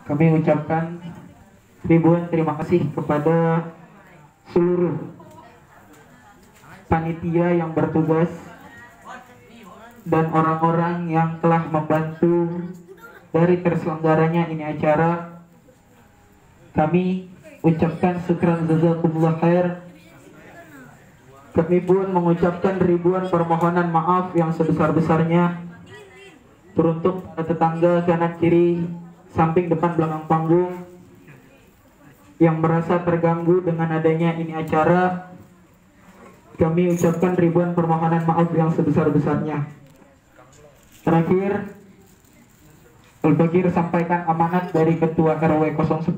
kami ucapkan ribuan terima kasih kepada seluruh panitia yang bertugas dan orang-orang yang telah membantu dari terselenggaranya ini acara. Kami ucapkan syukran jazakumullah khair. Kami pun mengucapkan ribuan permohonan maaf yang sebesar-besarnya teruntuk tetangga kanan kiri, samping, depan, belakang panggung yang merasa terganggu dengan adanya ini acara. Kami ucapkan ribuan permohonan maaf yang sebesar-besarnya. Terakhir, Al-Bagir sampaikan amanat dari Ketua RW 010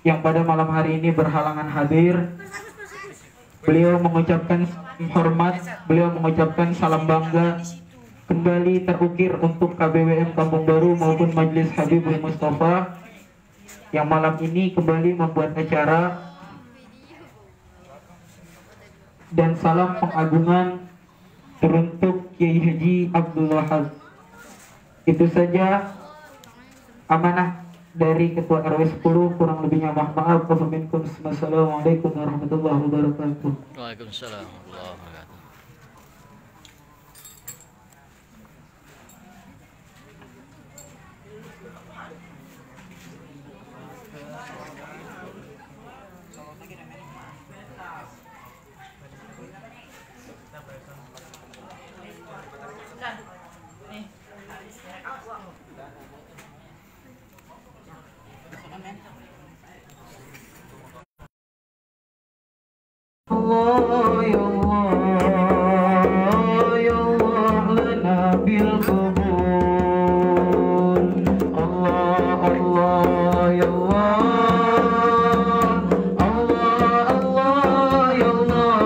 yang pada malam hari ini berhalangan hadir. Beliau mengucapkan hormat, beliau mengucapkan salam bangga kembali terukir untuk KBWM Kampung Baru maupun Majelis Habibul Mustafa yang malam ini kembali membuat acara. Dan salam pengagungan teruntuk Kiai Haji Abdul Wahab. Itu saja amanah dari Ketua RW 10, kurang lebihnya mohon maaf. Wassalamualaikum warahmatullahi wabarakatuh. Waalaikumsalam warahmatullahi wabarakatuh. Allah ya Allah ya Allah lana bil qabul. Allah Allah ya Allah Allah Allah ya Allah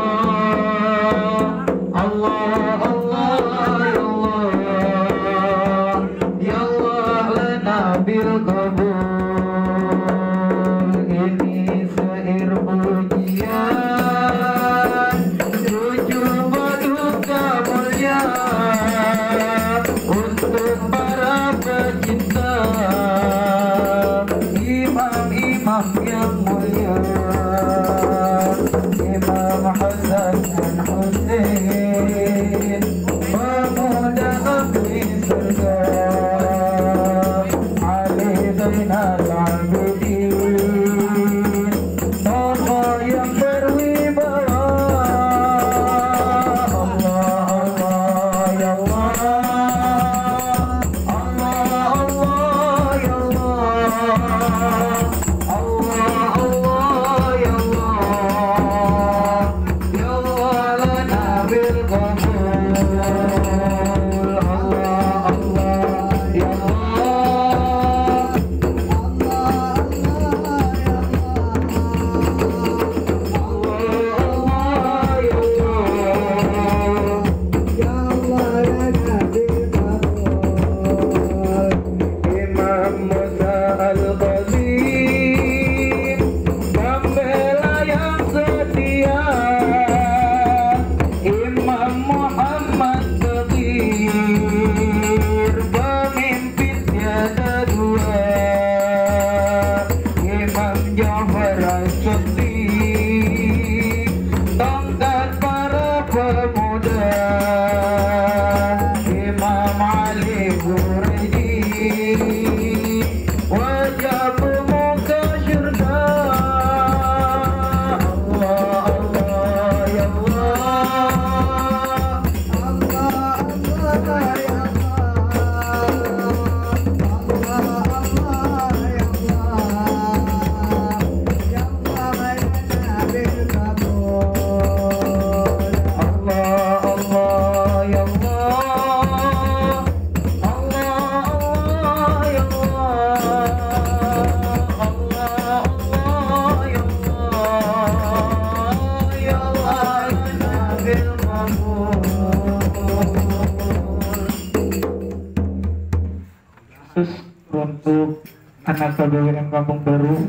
Allah Allah ya Allah ya Allah lana bil qabul. Ini syair pujian untuk para pecinta imam-imam yang mulia, Imam Hasan dan Husain, pemuda abdi surga, Ali Zainal Abidin, tokoh yang berwibawa. Untuk anak KBWM Kampung Baru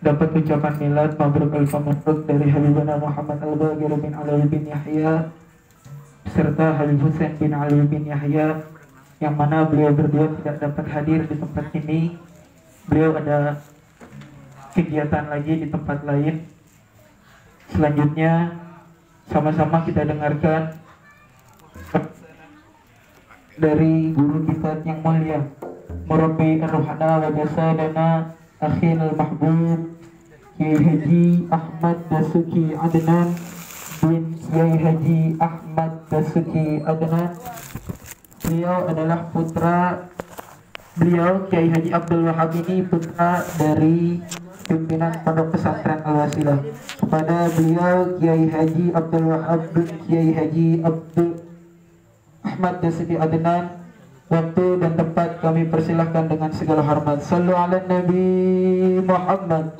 dapat ucapan milad mabruk al-mabruk dari Habibana Muhammad Al-Bagir bin Alwi bin Yahya serta Habib Hussein bin Ali bin Yahya, yang mana beliau berdua tidak dapat hadir di tempat ini. Beliau ada kegiatan lagi di tempat lain. Selanjutnya sama-sama kita dengarkan dari guru kita yang mulia, Murabbi Ar-Ruhana wa Jasadana Akhil Mahbub Kiai Haji Ahmad Dasuki Adnan bin Kiai Haji Ahmad Dasuki Adnan. Beliau adalah putra beliau, Kiai Haji Abdul Wahab ini putra dari pimpinan Pondok Pesantren Al-Wasilah. Kepada beliau Kiai Haji Abdul Wahab bin Kiai Haji Abdul Ahmad Dasuki Adnan, waktu dan tempat kami persilahkan dengan segala hormat. Sallu ala Nabi Muhammad.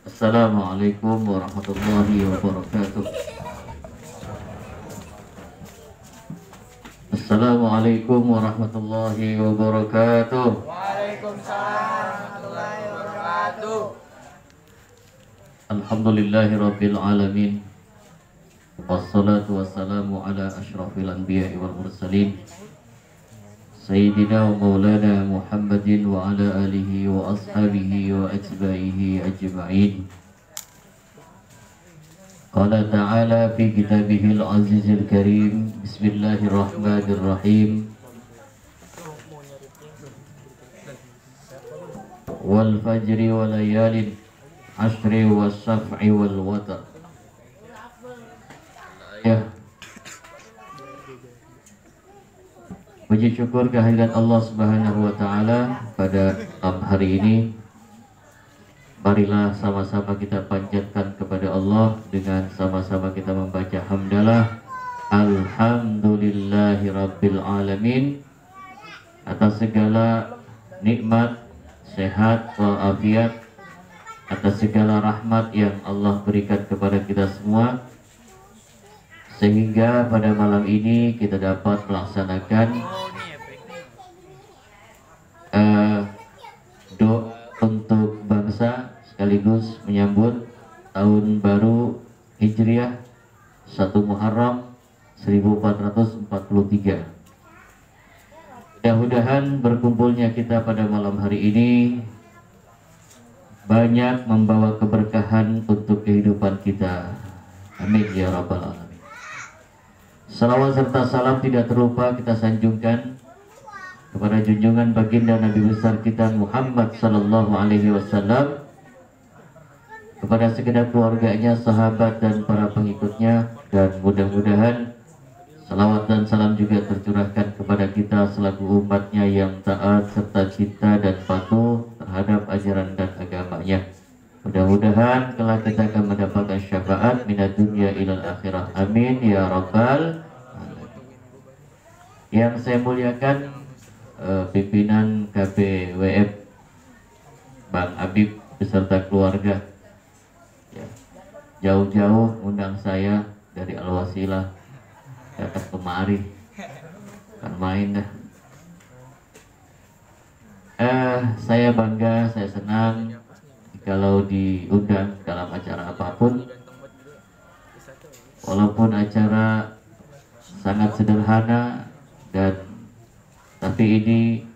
Assalamualaikum warahmatullahi wabarakatuh. Assalamualaikum warahmatullahi wabarakatuh. Waalaikumsalam warahmatullahi wabarakatuh. Alhamdulillahi rabbil alamin. Wassalatu wassalamu ala asyrafil anbiya'i wal mursalin, Sayyidina wa maulana Muhammadin wa ala alihi wa ashabihi wa atba'ihi ajma'in. Qala ta'ala fi kitabihil azizil karim. Bismillahirrahmanirrahim. Wal fajri wa layalin ashri wa syaf'i wal watar. Ya, puji syukur kehadirat Allah Subhanahu wa taala pada malam hari ini. Marilah sama-sama kita panjatkan kepada Allah dengan sama-sama kita membaca hamdalah. Alhamdulillahi rabbil alamin, atas segala nikmat, sehat walafiat, atas segala rahmat yang Allah berikan kepada kita semua, sehingga pada malam ini kita dapat melaksanakan doa untuk bangsa sekaligus menyambut tahun baru Hijriah 1 Muharram 1443. Mudah-mudahan berkumpulnya kita pada malam hari ini banyak membawa keberkahan untuk kehidupan kita. Amin ya rabbal alamin. Salawat serta salam tidak terlupa kita sanjungkan kepada junjungan baginda Nabi besar kita Muhammad sallallahu alaihi wasallam, kepada segenap keluarganya, sahabat dan para pengikutnya, dan mudah-mudahan salawat dan salam juga tercurahkan kepada kita selaku umatnya yang taat serta cinta dan patuh terhadap ajaran dan agamanya. Mudah-mudahan kelak kita akan mendapatkan syafaat minad dunya ilal akhirah. Amin ya rabbal alamin. Yang saya muliakan pimpinan KPWF Bang Habib beserta keluarga, ya, jauh-jauh undang saya dari Al-Wasilah datang kemari, kan main dah. Saya bangga, saya senang kalau diundang dalam acara apapun, walaupun acara sangat sederhana, dan tapi ini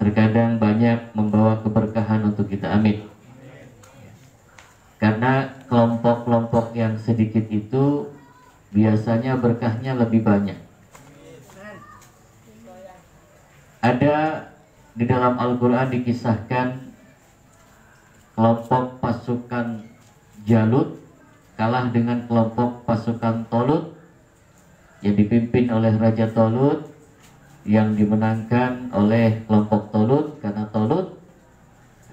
terkadang banyak membawa keberkahan untuk kita. Amin. Karena kelompok-kelompok yang sedikit itu biasanya berkahnya lebih banyak. Ada di dalam Al-Quran dikisahkan kelompok pasukan Jalut kalah dengan kelompok pasukan Tolut yang dipimpin oleh Raja Tolut, yang dimenangkan oleh kelompok Tolut karena Tolut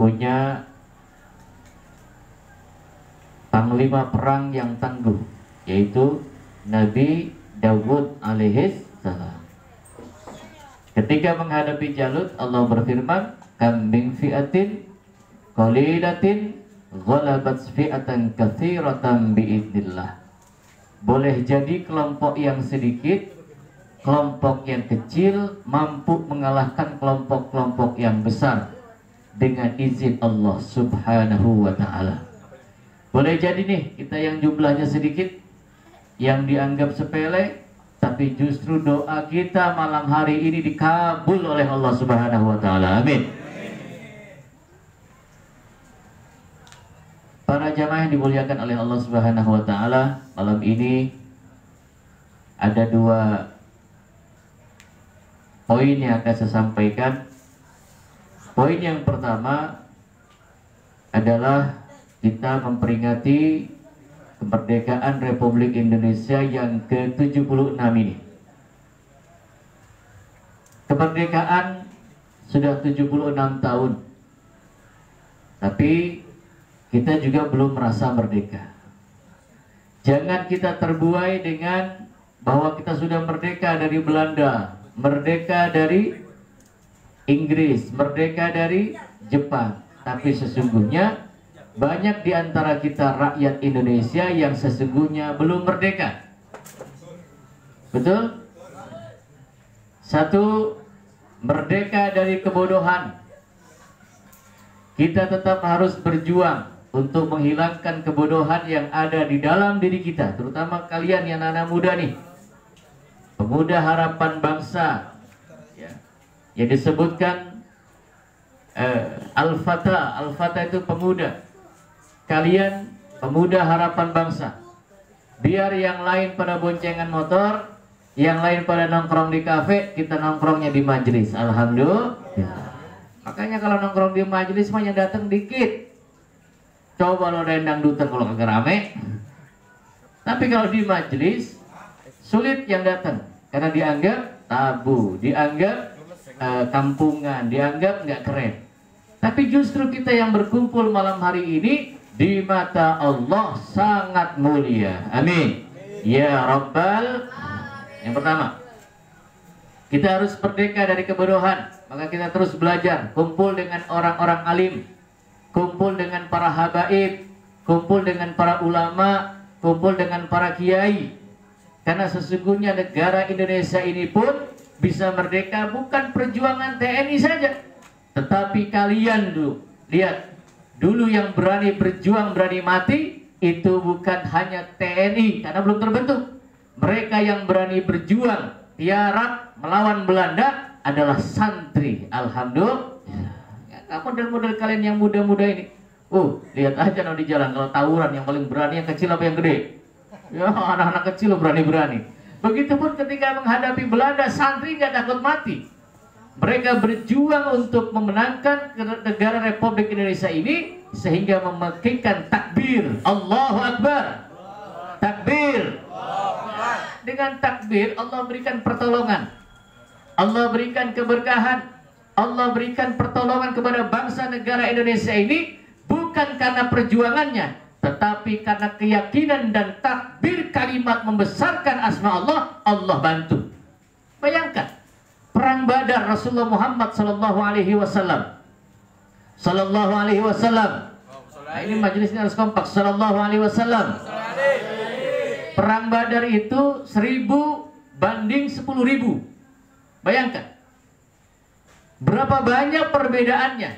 punya panglima perang yang tangguh, yaitu Nabi Dawud alaihis salam. Ketika menghadapi Jalut, Allah berfirman, kam min fi'atin qalilatin ghalabat fi'atan katsiratan biidznillah. boleh jadi kelompok yang sedikit, kelompok yang kecil mampu mengalahkan kelompok-kelompok yang besar dengan izin Allah Subhanahu wa ta'ala. Boleh jadi nih kita yang jumlahnya sedikit, yang dianggap sepele, tapi justru doa kita malam hari ini dikabul oleh Allah Subhanahu wa ta'ala. Amin. Para jamaah yang dimuliakan oleh Allah Subhanahu wa ta'ala, malam ini ada dua poin yang akan saya sampaikan. Poin yang pertama adalah kita memperingati kemerdekaan Republik Indonesia yang ke-76 ini. Kemerdekaan sudah 76 tahun, tapi kita juga belum merasa merdeka. Jangan kita terbuai dengan bahwa kita sudah merdeka dari Belanda, merdeka dari Inggris, merdeka dari Jepang. Tapi sesungguhnya banyak di antara kita rakyat Indonesia yang sesungguhnya belum merdeka. Betul? Satu, merdeka dari kebodohan. Kita tetap harus berjuang untuk menghilangkan kebodohan yang ada di dalam diri kita, terutama kalian yang anak muda nih, pemuda harapan bangsa ya, yang disebutkan Al-Fatah. Al-Fatah itu pemuda. Kalian pemuda harapan bangsa. Biar yang lain pada boncengan motor, yang lain pada nongkrong di kafe, kita nongkrongnya di majelis. Alhamdulillah ya. Makanya kalau nongkrong di majelis mah yang datang dikit. Coba lo rendang dangdutan kalau kagak rame. Tapi kalau di majelis sulit yang datang karena dianggap tabu, dianggap kampungan, dianggap nggak keren. Tapi justru kita yang berkumpul malam hari ini di mata Allah sangat mulia. Amin. Ya Rabbal. Yang pertama, kita harus merdeka dari kebodohan. Maka kita terus belajar, kumpul dengan orang-orang alim, kumpul dengan para habaib, kumpul dengan para ulama, kumpul dengan para kiai. Karena sesungguhnya negara Indonesia ini pun bisa merdeka bukan perjuangan TNI saja, tetapi kalian dulu lihat dulu yang berani berjuang, berani mati itu bukan hanya TNI karena belum terbentuk. Mereka yang berani berjuang tiarap melawan Belanda adalah santri. Alhamdulillah. Model-model kalian yang muda-muda ini, lihat aja no di jalan kalau tawuran yang paling berani yang kecil apa yang gede? Ya anak-anak kecil berani-berani. Begitupun ketika menghadapi Belanda, santri nggak takut mati. Mereka berjuang untuk memenangkan negara Republik Indonesia ini sehingga memekikkan takbir Allahu Akbar. Takbir. Dengan takbir Allah berikan pertolongan, Allah berikan keberkahan, Allah berikan pertolongan kepada bangsa negara Indonesia ini bukan karena perjuangannya, tetapi karena keyakinan dan takbir kalimat membesarkan asma Allah, Allah bantu. Bayangkan perang Badar Rasulullah Muhammad sallallahu alaihi wasallam. Sallallahu alaihi wasallam. Nah, ini majelis ini harus kompak. Sallallahu alaihi wasallam. Perang Badar itu 1000 banding 10.000. Bayangkan berapa banyak perbedaannya,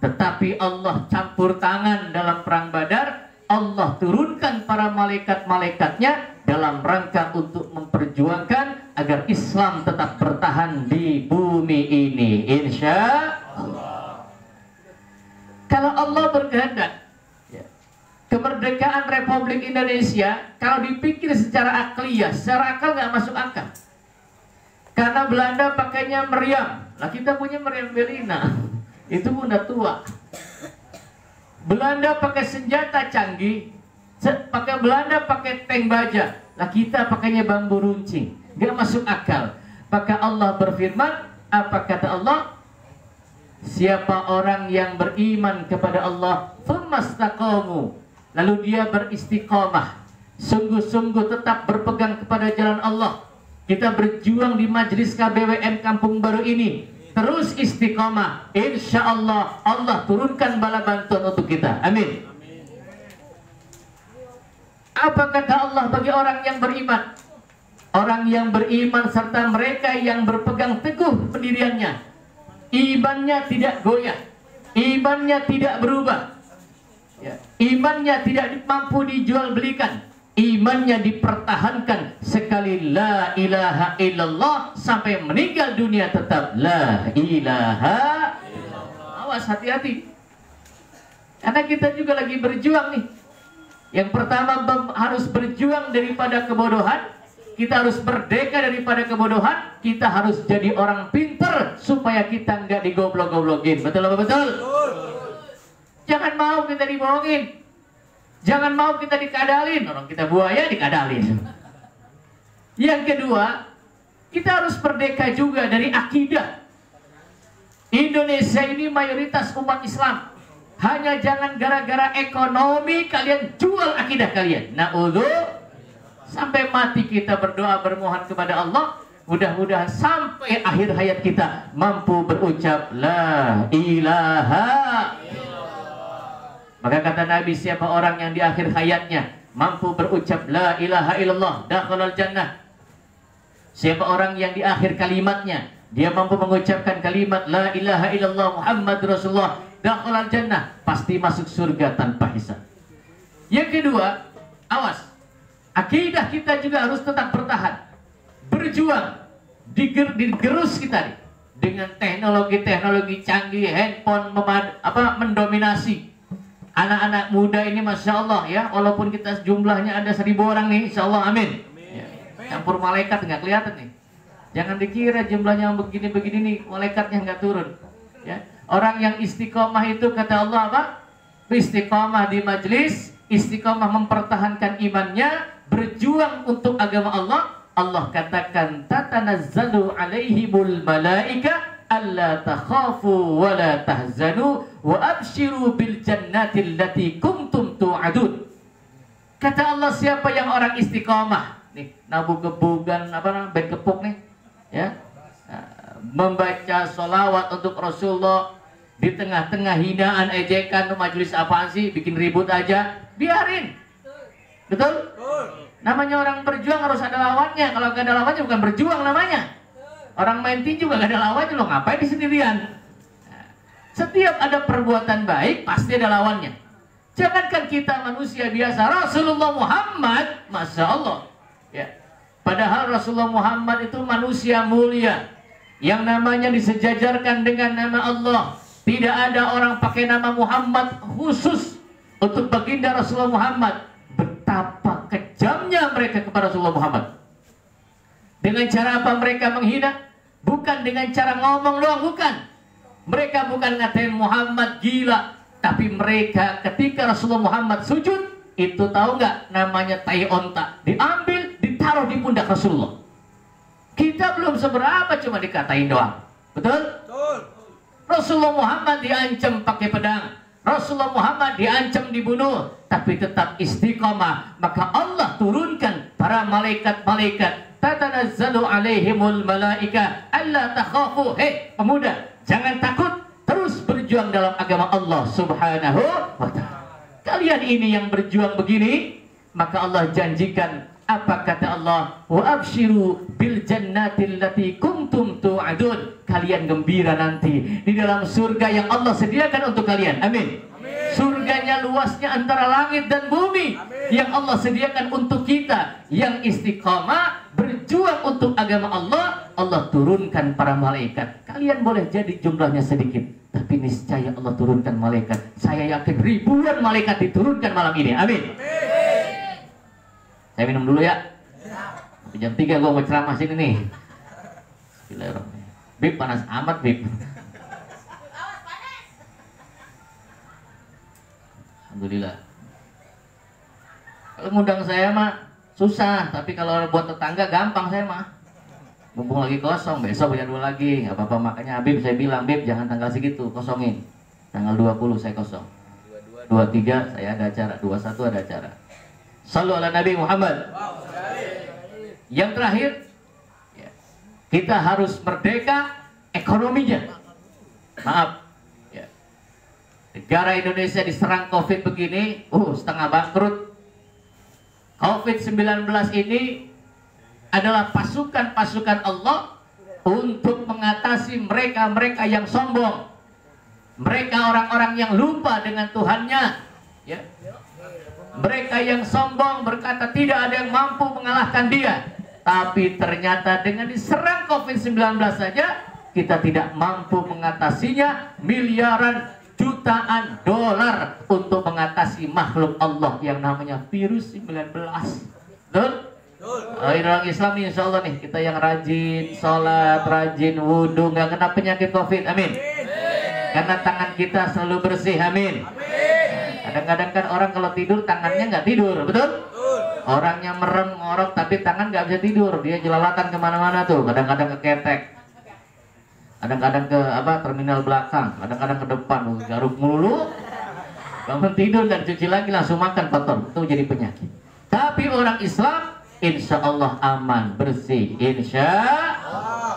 tetapi Allah campur tangan dalam perang Badar. Allah turunkan para malaikat-malaikatnya dalam rangka untuk memperjuangkan agar Islam tetap bertahan di bumi ini, insya Allah. Kalau Allah berkehendak, kemerdekaan Republik Indonesia kalau dipikir secara akliyah, secara akal nggak masuk akal. Karena Belanda pakainya meriam, lah kita punya meriam Belina, itu udah tua. Belanda pakai senjata canggih, Belanda pakai tank baja, lah kita pakainya bambu runcing, nggak masuk akal. Maka Allah berfirman, apa kata Allah? Siapa orang yang beriman kepada Allah, tsumastaqamu, lalu dia beristiqomah, sungguh-sungguh tetap berpegang kepada jalan Allah. Kita berjuang di majelis KBWM Kampung Baru ini terus istiqomah, insya Allah Allah turunkan bala bantuan untuk kita. Amin. Apa kata Allah bagi orang yang beriman? Orang yang beriman serta mereka yang berpegang teguh pendiriannya, imannya tidak goyah, imannya tidak berubah, ya, imannya tidak mampu dijual belikan, imannya dipertahankan sekali la ilaha illallah sampai meninggal dunia tetap la ilaha illallah. Awas, hati-hati, karena kita juga lagi berjuang nih. Yang pertama harus berjuang daripada kebodohan. Kita harus merdeka daripada kebodohan. Kita harus jadi orang pinter supaya kita nggak digoblok-goblokin. Betul apa betul? Jangan mau kita dibohongin. Jangan mau kita dikadalin. Orang kita buaya dikadalin. Yang kedua, kita harus merdeka juga dari akidah. Indonesia ini mayoritas umat Islam. Hanya jangan gara-gara ekonomi kalian jual akidah kalian. Na'udzu. Sampai mati kita berdoa bermohon kepada Allah, mudah-mudahan sampai akhir hayat kita mampu berucap la ilaha illallah. Maka kata Nabi, siapa orang yang di akhir hayatnya mampu berucap la ilaha illallah, dakhalal jannah. Siapa orang yang di akhir kalimatnya dia mampu mengucapkan kalimat la ilaha illallah Muhammad Rasulullah, dakhalal jannah, pasti masuk surga tanpa hisab. Yang kedua, awas, akidah kita juga harus tetap bertahan, berjuang, digerus kita nih, dengan teknologi-teknologi canggih, handphone mendominasi. Anak-anak muda ini Masya Allah ya, walaupun kita jumlahnya ada 1000 orang nih, Insya Allah, amin ya, campur malaikat nggak kelihatan nih. Jangan dikira jumlahnya begini-begini nih, malaikatnya nggak turun ya. Orang yang istiqomah itu kata Allah apa? Istiqomah di majlis, istiqomah mempertahankan imannya, berjuang untuk agama Allah. Allah katakan tatanazzalu alaihimul malaika alla takhafu wa la tahzanu wa abshiru bil jannati allati kuntum tu'adun. Kata Allah, siapa yang orang istiqomah nih, nabu kebugan bed kepuk nih ya, membaca sholawat untuk Rasulullah di tengah-tengah hinaan, ejekan, majelis apaan sih, bikin ribut aja, biarin. Betul? Namanya orang berjuang harus ada lawannya. Kalau gak ada lawannya bukan berjuang namanya. Orang main tinju gak ada lawannya, lo ngapain di sendirian? Setiap ada perbuatan baik pasti ada lawannya. Jangankan kita manusia biasa, Rasulullah Muhammad, Masya Allah ya. Padahal Rasulullah Muhammad itu manusia mulia yang namanya disejajarkan dengan nama Allah. Tidak ada orang pakai nama Muhammad khusus untuk baginda Rasulullah Muhammad. Betapa kejamnya mereka kepada Rasulullah Muhammad. Dengan cara apa mereka menghina? Bukan dengan cara ngomong doang, bukan. Mereka bukan ngatain Muhammad gila, tapi mereka ketika Rasulullah Muhammad sujud, itu tahu nggak namanya tai onta, diambil ditaruh di pundak Rasulullah. Kita belum seberapa, cuma dikatain doang. Betul? Betul. Rasulullah Muhammad diancam pakai pedang, Rasulullah Muhammad diancam dibunuh, tapi tetap istiqomah. Maka Allah turunkan para malaikat-malaikat, tatanazzalu alaihimul malaika alla takhafu. Hei pemuda, jangan takut, terus berjuang dalam agama Allah Subhanahu wa ta'ala. Kalian ini yang berjuang begini, maka Allah janjikan, apa kata Allah? Wa abshiru bil jannati allati kuntum tu'adun. Kalian gembira nanti di dalam surga yang Allah sediakan untuk kalian. Amin. Surganya luasnya antara langit dan bumi. Amin. Yang Allah sediakan untuk kita yang istiqamah berjuang untuk agama Allah. Allah turunkan para malaikat. Kalian boleh jadi jumlahnya sedikit, tapi niscaya Allah turunkan malaikat. Saya yakin ribuan malaikat diturunkan malam ini. Amin. Saya minum dulu ya. Jam 3 gua mau ceramah sini nih. Bismillahirrahmanirrahim. Bib, panas amat Bib. Alhamdulillah. Kalau ngundang saya mah susah, tapi kalau buat tetangga gampang saya mah. Mumpung lagi kosong, besok punya 2 lagi, nggak apa-apa. Makanya Habib saya bilang, Bib jangan tanggal segitu, kosongin. Tanggal 20 saya kosong. 23 saya ada acara, 21 ada acara. Shallu ala Nabi Muhammad. Yang terakhir, kita harus merdeka ekonominya. Maaf ya. Negara Indonesia diserang COVID begini, setengah bangkrut. COVID-19 ini adalah pasukan-pasukan Allah untuk mengatasi mereka-mereka yang sombong, mereka orang-orang yang lupa dengan Tuhannya, ya. Mereka yang sombong berkata tidak ada yang mampu mengalahkan dia, tapi ternyata dengan diserang COVID-19 saja kita tidak mampu mengatasinya. Miliaran jutaan dolar untuk mengatasi makhluk Allah yang namanya virus 19. Betul? Orang Islam nih, insya Allah nih, kita yang rajin sholat, rajin wudhu, nggak kena penyakit COVID, amin. Karena tangan kita selalu bersih, amin. Kadang-kadang kan orang kalau tidur tangannya nggak tidur, betul? Orangnya merem, ngorok, tapi tangan nggak bisa tidur, dia jelalatan kemana-mana tuh. Kadang-kadang ke ketek, kadang-kadang ke terminal belakang, kadang-kadang ke depan, garuk mulu. Bangun tidur dan cuci lagi langsung makan kotor, itu jadi penyakit. Tapi orang Islam insya Allah aman, bersih, insya Allah.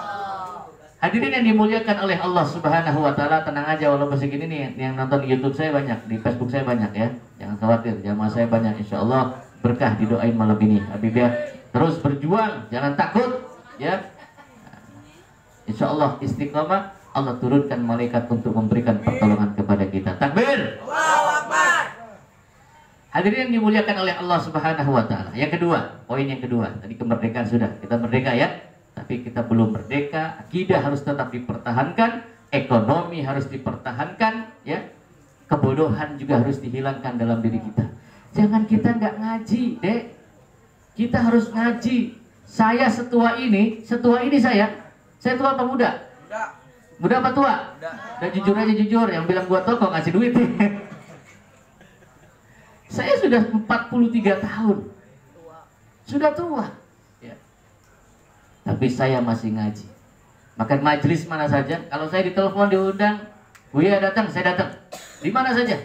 Hadirin yang dimuliakan oleh Allah Subhanahu wa Ta'ala, tenang aja walaupun segini nih yang nonton di YouTube saya banyak, di Facebook saya banyak ya. Jangan khawatir, jamaah saya banyak, insya Allah berkah, didoain malam ini. Habib ya, terus berjuang, jangan takut ya. Insya Allah istiqomah, Allah turunkan malaikat untuk memberikan pertolongan kepada kita. Takbir. Allahu Akbar. Hadirin yang dimuliakan oleh Allah Subhanahu wa Ta'ala. Yang kedua, poin yang kedua, tadi kemerdekaan sudah, kita merdeka ya. Tapi kita belum merdeka, akidah harus tetap dipertahankan, ekonomi harus dipertahankan, ya. Kebodohan juga harus dihilangkan dalam diri kita. Jangan kita nggak ngaji, dek. Kita harus ngaji. Saya setua ini saya tua apa muda? Muda apa tua? Dan jujur aja jujur, yang bilang gua tua kok ngasih duit. Saya sudah 43 tahun. Sudah tua. Tapi saya masih ngaji. Makan majelis mana saja, kalau saya ditelepon diundang, Buya datang, saya datang. Di mana saja,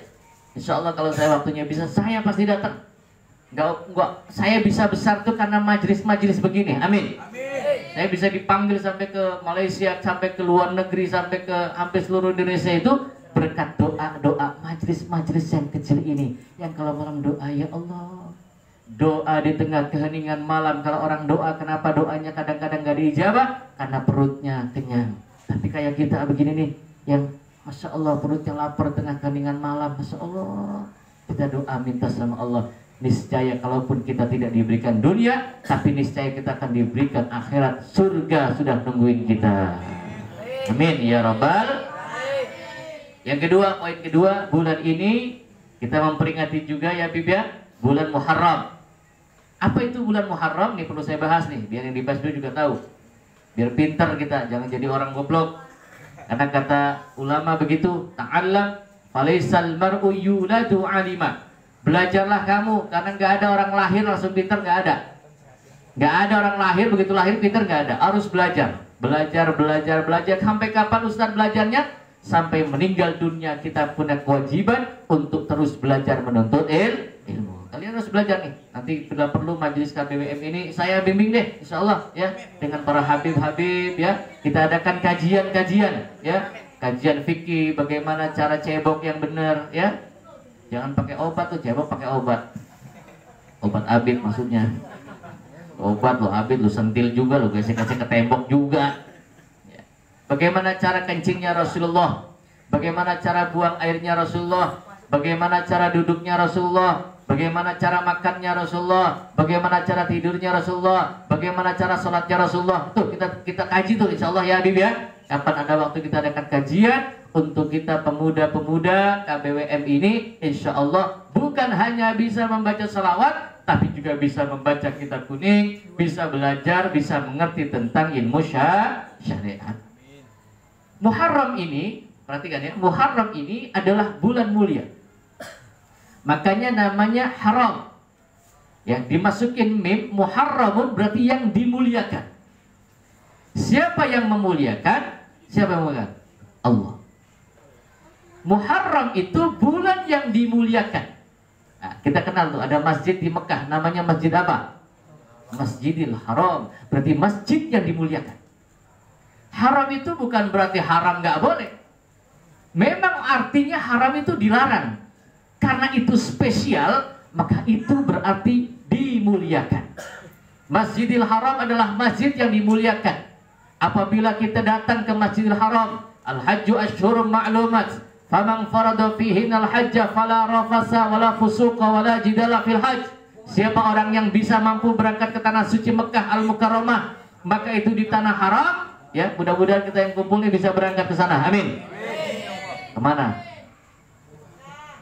insya Allah kalau saya waktunya bisa, saya pasti datang. Enggak, saya bisa besar tuh karena majelis-majelis begini, amin. Saya bisa dipanggil sampai ke Malaysia, sampai ke luar negeri, sampai ke hampir seluruh Indonesia itu berkat doa majelis-majelis yang kecil ini. Yang kalau malam doa, ya Allah, doa di tengah keheningan malam. Kalau orang doa, kenapa doanya kadang-kadang gak dijawab? Karena perutnya kenyang. Tapi kayak kita begini nih, yang Masya Allah perutnya lapar tengah keheningan malam, Masya Allah, kita doa minta sama Allah. Niscaya kalaupun kita tidak diberikan dunia, tapi niscaya kita akan diberikan akhirat. Surga sudah nungguin kita. Amin ya Rabbal. Yang kedua, poin kedua, bulan ini kita memperingati juga ya Bib ya, bulan Muharram. Apa itu bulan Muharram? Ini perlu saya bahas nih, biar yang di Facebook juga tahu. Biar pintar kita, jangan jadi orang goblok. Karena kata ulama begitu, ta'allam falaisal mar'u yuladu 'alima. Belajarlah kamu, karena nggak ada orang lahir langsung pintar, nggak ada. Nggak ada orang lahir begitu lahir pintar, nggak ada. Harus belajar, belajar. Sampai kapan Ustaz belajarnya? Sampai meninggal dunia kita punya kewajiban untuk terus belajar menuntut ilmu. Kalian harus belajar nih. Nanti bila perlu majelis KBWM ini saya bimbing deh, insya Allah ya, dengan para habib-habib ya. Kita adakan kajian-kajian ya, kajian fikih, bagaimana cara cebok yang benar ya. Jangan pakai obat tuh, cebok pakai obat. Obat abid maksudnya. Obat lo abid, lo sentil juga, lo gesek-gesek ke tembok juga. Ya. Bagaimana cara kencingnya Rasulullah? Bagaimana cara buang airnya Rasulullah? Bagaimana cara duduknya Rasulullah? Bagaimana cara makannya Rasulullah? Bagaimana cara tidurnya Rasulullah? Bagaimana cara sholatnya Rasulullah? Tuh kita kaji tuh insya Allah ya Habib ya. Kapan ada waktu kita adakan kajian untuk kita pemuda-pemuda KBWM ini, insya Allah bukan hanya bisa membaca salawat, tapi juga bisa membaca kitab kuning, bisa belajar, bisa mengerti tentang ilmu syariat. Muharram ini, perhatikan ya, Muharram ini adalah bulan mulia. Makanya namanya haram. Yang dimasukin mim, Muharramun berarti yang dimuliakan. Siapa yang memuliakan? Siapa yang memuliakan? Allah. Muharram itu bulan yang dimuliakan. Nah, kita kenal tuh, ada masjid di Mekah, namanya masjid apa? Masjidil Haram, berarti masjid yang dimuliakan. Haram itu bukan berarti haram nggak boleh. Memang artinya haram itu dilarang. Karena itu spesial, maka itu berarti dimuliakan. Masjidil Haram adalah masjid yang dimuliakan. Apabila kita datang ke Masjidil Haram, al-hajju asyhurun ma'lumat, faman farada fihinal hajja fala rafasa wala fusuqa wala jidala fil hajj. Siapa orang yang bisa mampu berangkat ke tanah suci Mekah Al-Mukarramah, maka itu di tanah haram, ya, mudah-mudahan kita yang kumpul ini bisa berangkat ke sana. Amin. Kemana?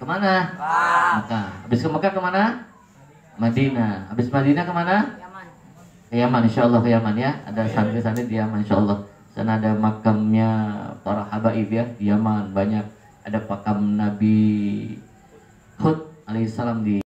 Kemana? Mekah. Habis ke Mekah kemana? Madinah. Habis Madinah kemana? Ke Yaman, insyaallah ke Yaman ya. Ada santri-santri di Yaman insyaallah. Sana ada makamnya para habaib ya di Yaman banyak. Ada makam Nabi Hud alaihissalam di